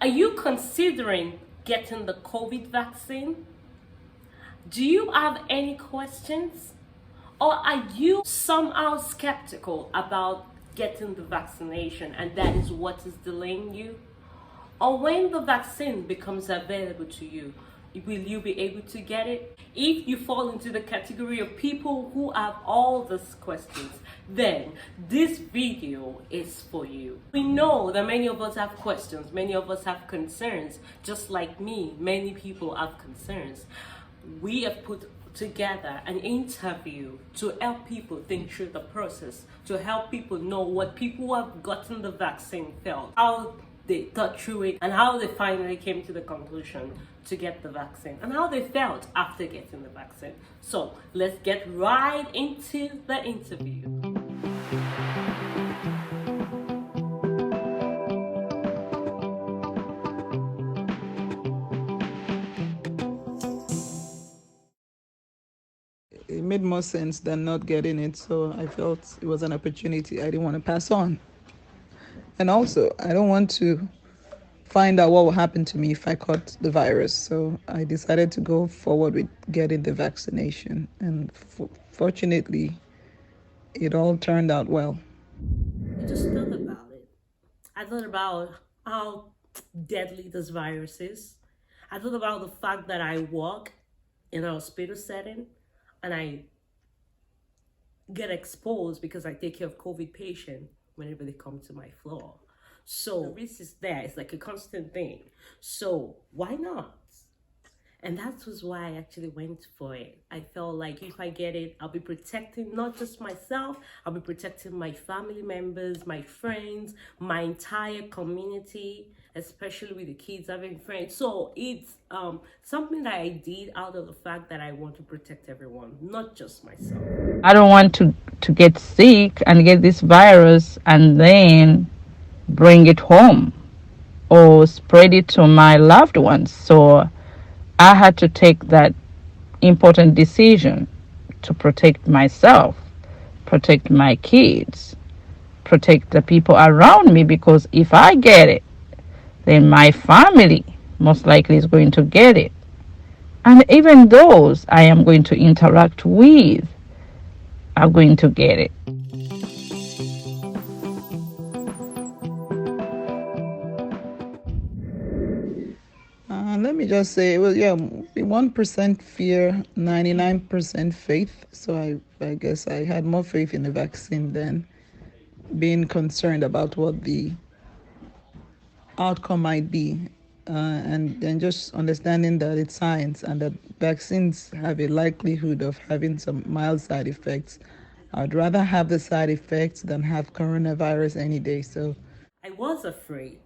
Are you considering getting the COVID vaccine? Do you have any questions? Or are you somehow skeptical about getting the vaccination and that is what is delaying you? Or when the vaccine becomes available to you, will you be able to get it? If you fall into the category of people who have all these questions, then this video is for you. We know that many of us have questions, many of us have concerns, just like me, many people have concerns. We have put together an interview to help people think through the process, to help people know what people who have gotten the vaccine felt, how they thought through it, and how they finally came to the conclusion to get the vaccine, and how they felt after getting the vaccine. So let's get right into the interview. It made more sense than not getting it, so I felt it was an opportunity I didn't want to pass on. And also, I don't want to find out what will happen to me if I caught the virus, so I decided to go forward with getting the vaccination, and fortunately, it all turned out well. I just thought about it. I thought about how deadly this virus is. I thought about the fact that I work in a hospital setting and I get exposed because I take care of COVID patients whenever they come to my floor. So the risk is there. It's like a constant thing. So why not? And that was why I actually went for it. I felt like if I get it, I'll be protecting not just myself, I'll be protecting my family members, my friends, my entire community, especially with the kids having friends. So it's something that I did out of the fact that I want to protect everyone, not just myself. I don't want to get sick and get this virus and then bring it home or spread it to my loved ones. So I had to take that important decision to protect myself, protect my kids, protect the people around me, because if I get it, then my family most likely is going to get it. And even those I am going to interact with are going to get it. Let me just say, well, yeah, 1% fear, 99% faith. So I guess I had more faith in the vaccine than being concerned about what the outcome might be. And then just understanding that it's science and that vaccines have a likelihood of having some mild side effects. I'd rather have the side effects than have coronavirus any day. So I was afraid.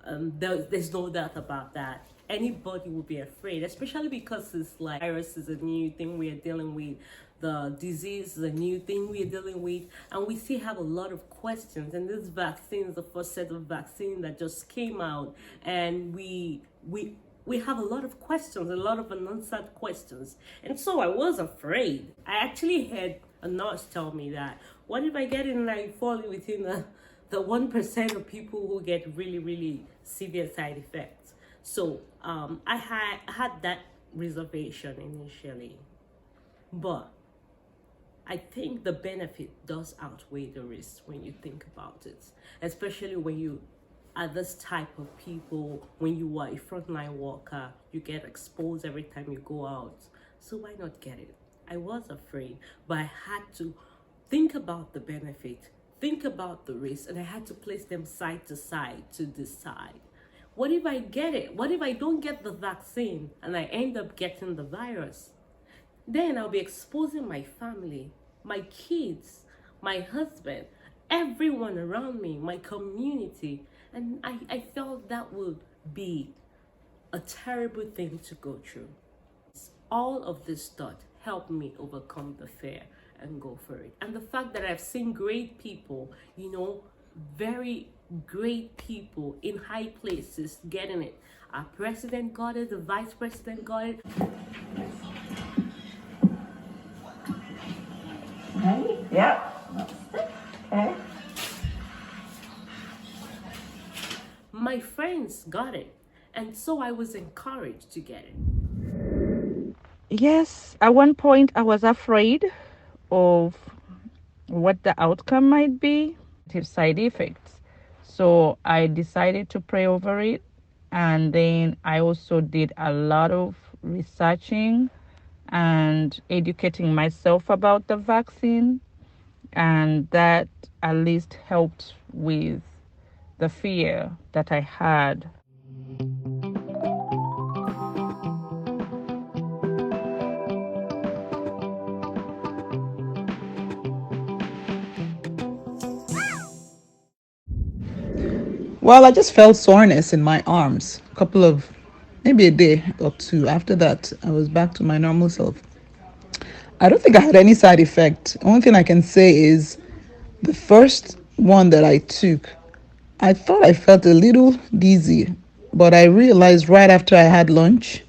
There's no doubt about that. Anybody would be afraid, especially because it's like virus is a new thing we are dealing with. The disease is a new thing we are dealing with, and we still have a lot of questions. And this vaccine is the first set of vaccine that just came out, and we have a lot of questions, a lot of unanswered questions. And so I was afraid. I actually had a nurse tell me that, what if I get it and I fall within the 1% of people who get really, really severe side effects? So I had that reservation initially, but I think the benefit does outweigh the risk when you think about it, especially when you are this type of people, when you are a frontline worker, you get exposed every time you go out. So why not get it? I was afraid, but I had to think about the benefit, think about the risk, and I had to place them side to side to decide. What if I get it? What if I don't get the vaccine and I end up getting the virus? Then I'll be exposing my family, my kids, my husband, everyone around me, my community. And I felt that would be a terrible thing to go through. All of this thought helped me overcome the fear and go for it. And the fact that I've seen great people, very great people in high places getting it. Our president got it, the vice president got it. Okay, yep. Okay. My my friends got it, and so I was encouraged to get it. Yes, at one point I was afraid of what the outcome might be, the side effects. So I decided to pray over it. And then I also did a lot of researching and educating myself about the vaccine. And that at least helped with the fear that I had. Well, I just felt soreness in my arms. A couple of, maybe a day or two after that, I was back to my normal self. I don't think I had any side effect. Only thing I can say is the first one that I took, I thought I felt a little dizzy, but I realized right after I had lunch,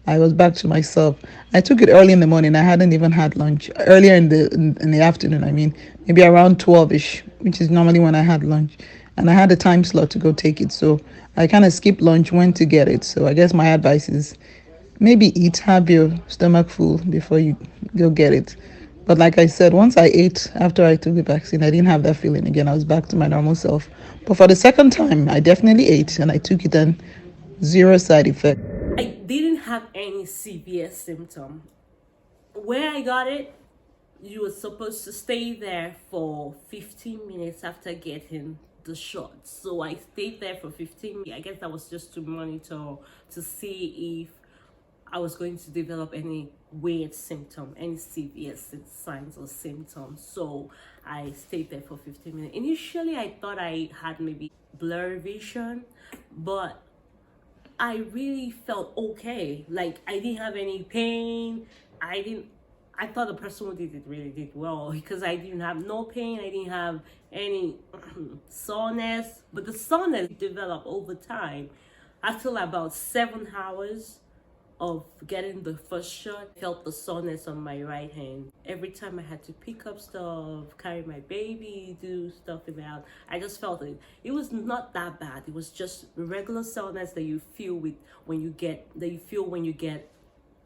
I was back to myself. I took it early in the morning. I hadn't even had lunch. Earlier in the afternoon, I mean, maybe around 12ish, which is normally when I had lunch. And I had a time slot to go take it. So I kind of skipped lunch, went to get it. So I guess my advice is maybe eat, have your stomach full before you go get it. But like I said, once I ate after I took the vaccine, I didn't have that feeling again. I was back to my normal self. But for the second time, I definitely ate and I took it and zero side effect. I didn't have any severe symptom. Where I got it, you were supposed to stay there for 15 minutes after getting the shot. So I stayed there for 15 minutes. I guess that was just to monitor to see if I was going to develop any weird symptom, any severe signs or symptoms. So I stayed there for 15 minutes. Initially, I thought I had maybe blurry vision, but I really felt okay. Like I didn't have any pain. I thought the person who did it really did well because I didn't have no pain. I didn't have any soreness. But the soreness developed over time. After about 7 hours of getting the first shot, I felt the soreness on my right hand. Every time I had to pick up stuff, carry my baby, do stuff in the house, I just felt it. It was not that bad. It was just regular soreness that you feel when you get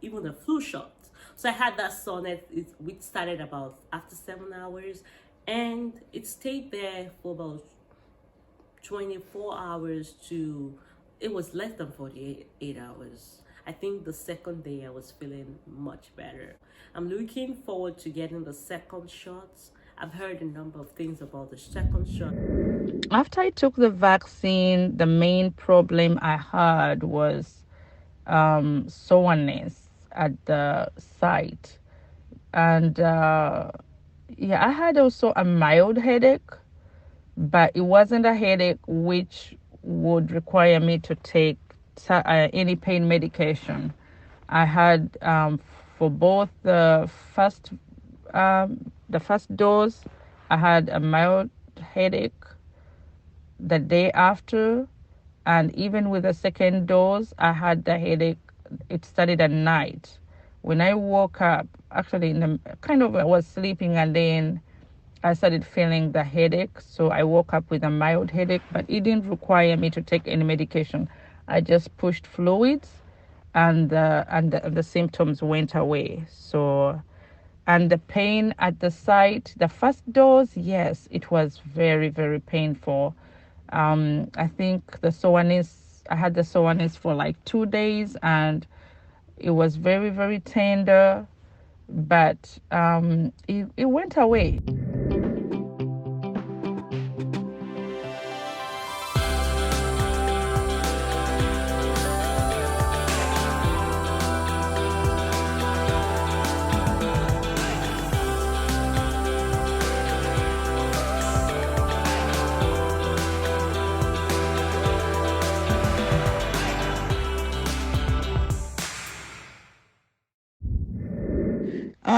even the flu shot. So I had that soreness. Which started about after 7 hours, and it stayed there for about 24 hours to. It was less than 48 hours. I think the second day I was feeling much better. I'm looking forward to getting the second shots. I've heard a number of things about the second shot. After I took the vaccine, the main problem I had was soreness at the site. And yeah, I had also a mild headache, but it wasn't a headache which would require me to take any pain medication. I had for both the first dose, I had a mild headache the day after, and even with the second dose, I had the headache. It started at night. When I woke up, actually, I was sleeping, and then I started feeling the headache. So I woke up with a mild headache, but it didn't require me to take any medication. I just pushed fluids, and the symptoms went away. So, and the pain at the site, the first dose, yes, it was very, very painful. I think I had the soreness for like 2 days, and it was very, very tender, but it went away.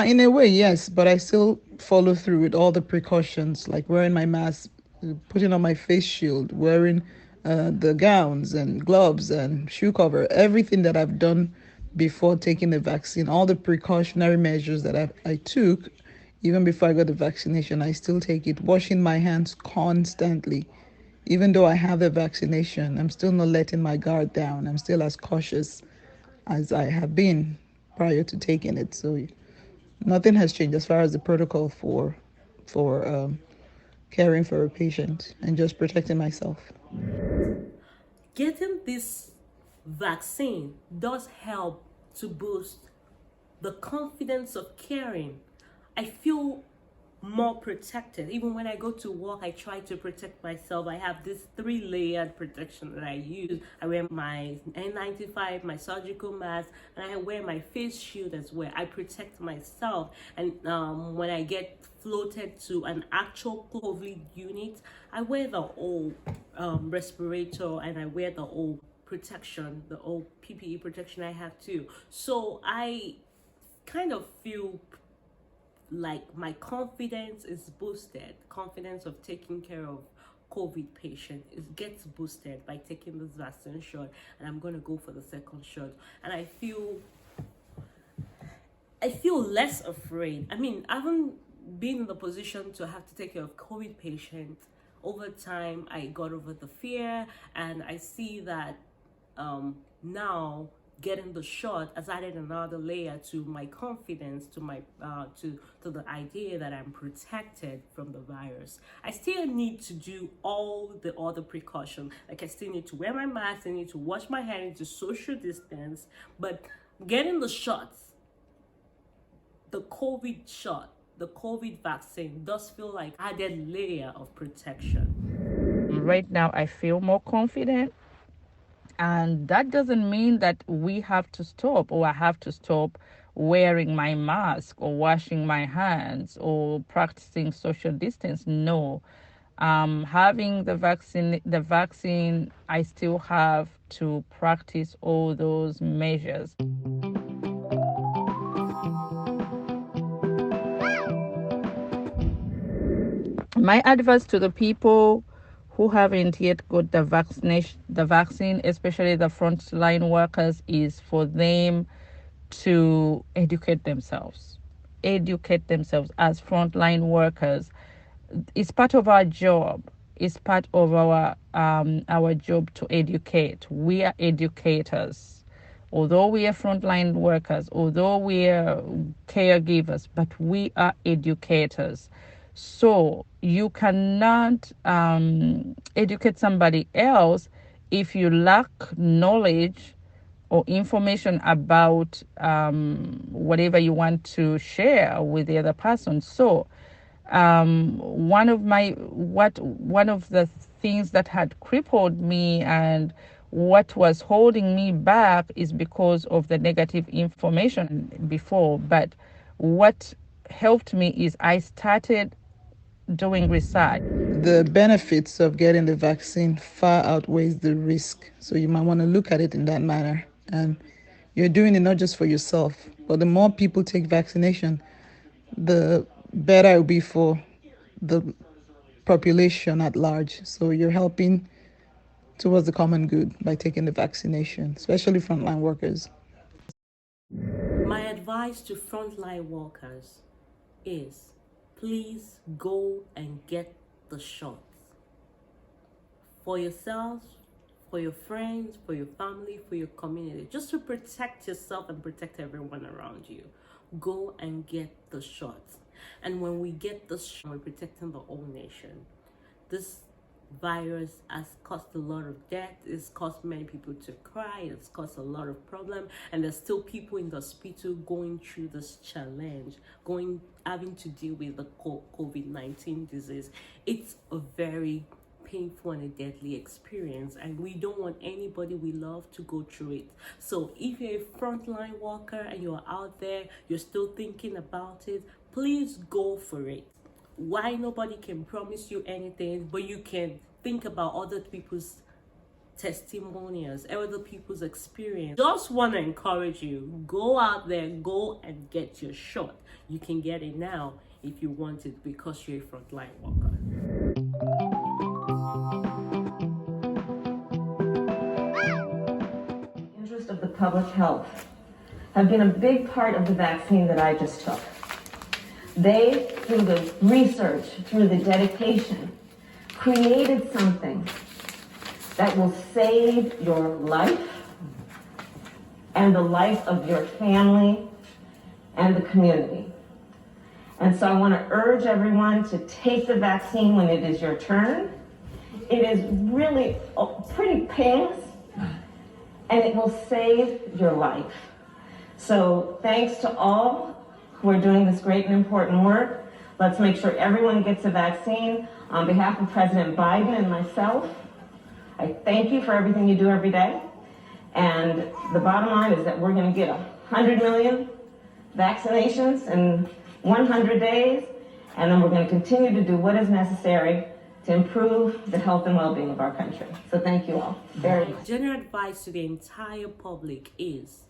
In a way, yes, but I still follow through with all the precautions, like wearing my mask, putting on my face shield, wearing the gowns and gloves and shoe cover, everything that I've done before taking the vaccine, all the precautionary measures that I took even before I got the vaccination, I still take it, washing my hands constantly. even though I have the vaccination, I'm still not letting my guard down. I'm still as cautious as I have been prior to taking it. So nothing has changed as far as the protocol for caring for a patient and just protecting myself. Getting this vaccine does help to boost the confidence of caring. I feel more protected. Even when I go to work, I try to protect myself. I have this 3-layered protection that I use. I wear my N95, my surgical mask, and I wear my face shield as well. I protect myself. And when I get floated to an actual COVID unit, I wear the old respirator, and I wear the old protection, the old PPE protection I have too. So I kind of feel like my confidence is boosted. Confidence of taking care of COVID patient gets boosted by taking this vaccine shot, and I'm going to go for the second shot. And I feel less afraid. I mean, I haven't been in the position to have to take care of COVID patients. Over time, I got over the fear, and I see that now getting the shot has added another layer to my confidence, to my to the idea that I'm protected from the virus. I still need to do all the other precautions. Like, I still need to wear my mask, I need to wash my hands, I need to social distance. But getting the shots, the COVID shot, the COVID vaccine does feel like added layer of protection. Right now, I feel more confident. And that doesn't mean that we have to stop, or I have to stop wearing my mask or washing my hands or practicing social distance. No. Having the vaccine, I still have to practice all those measures. My advice to the people who haven't yet got the vaccine, especially the frontline workers, is for them to educate themselves. Educate themselves as frontline workers. It's part of our job. It's part of our job to educate. We are educators. Although we are frontline workers, although we are caregivers, but we are educators. So you cannot educate somebody else if you lack knowledge or information about whatever you want to share with the other person. So one of the things that had crippled me and what was holding me back is because of the negative information before. But what helped me is I started doing research. The benefits of getting the vaccine far outweighs the risk. So you might want to look at it in that manner. And you're doing it not just for yourself, but the more people take vaccination, the better it will be for the population at large. So you're helping towards the common good by taking the vaccination, especially frontline workers. My advice to frontline workers is, please go and get the shots. For yourselves, for your friends, for your family, for your community, just to protect yourself and protect everyone around you. Go and get the shots. And when we get the shot, we're protecting the whole nation. This virus has caused a lot of death. It's caused many people to cry. It's caused a lot of problem, and there's still people in the hospital going through this challenge, having to deal with the COVID-19 disease. It's a very painful and a deadly experience, and we don't want anybody we love to go through it. So if you're a frontline worker and you're out there, you're still thinking about it, please go for it. Why nobody can promise you anything, but you can think about other people's testimonials, other people's experience. Just want to encourage you, go out there, go and get your shot. You can get it now if you want it, because you're a frontline worker. Interest of the public health have been a big part of the vaccine that I just took. They, through the research, through the dedication, created something that will save your life and the life of your family and the community. And so I want to urge everyone to take the vaccine when it is your turn. It is really pretty painless, and it will save your life. So thanks to all who are doing this great and important work. Let's make sure everyone gets a vaccine. On behalf of President Biden and myself, I thank you for everything you do every day. And the bottom line is that we're going to get 100 million vaccinations in 100 days, and then we're going to continue to do what is necessary to improve the health and well-being of our country. So thank you all very much. General advice to the entire public is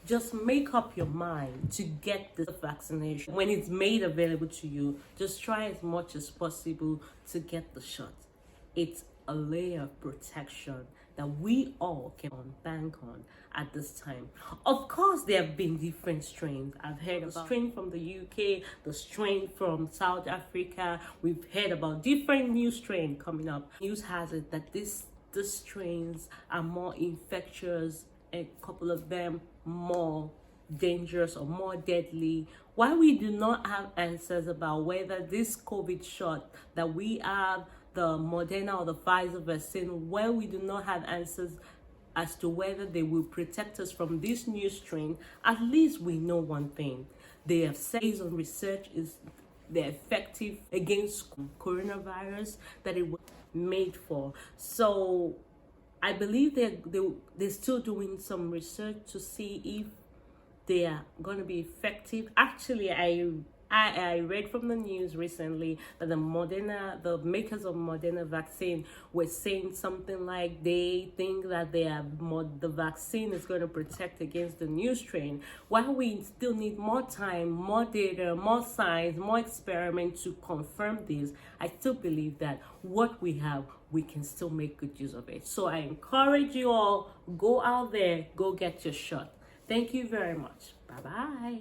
just make up your mind to get the vaccination. When it's made available to you, just try as much as possible to get the shot. It's a layer of protection that we all can bank on at this time. Of course, there have been different strains. I've heard about the strain from the UK, the strain from South Africa. We've heard about different new strains coming up. News has it that these strains are more infectious, a couple of them more dangerous or more deadly. While we do not have answers about whether this COVID shot that we have, the Moderna or the Pfizer vaccine, where we do not have answers as to whether they will protect us from this new strain, at least we know one thing. They have said on research is they're effective against coronavirus that it was made for. So I believe they're still doing some research to see if they are going to be effective. Actually, I read from the news recently that the makers of Moderna vaccine were saying something like they think that the vaccine is going to protect against the new strain. While we still need more time, more data, more science, more experiment to confirm this, I still believe that what we have, we can still make good use of it. So I encourage you all, go out there, go get your shot. Thank you very much. Bye-bye.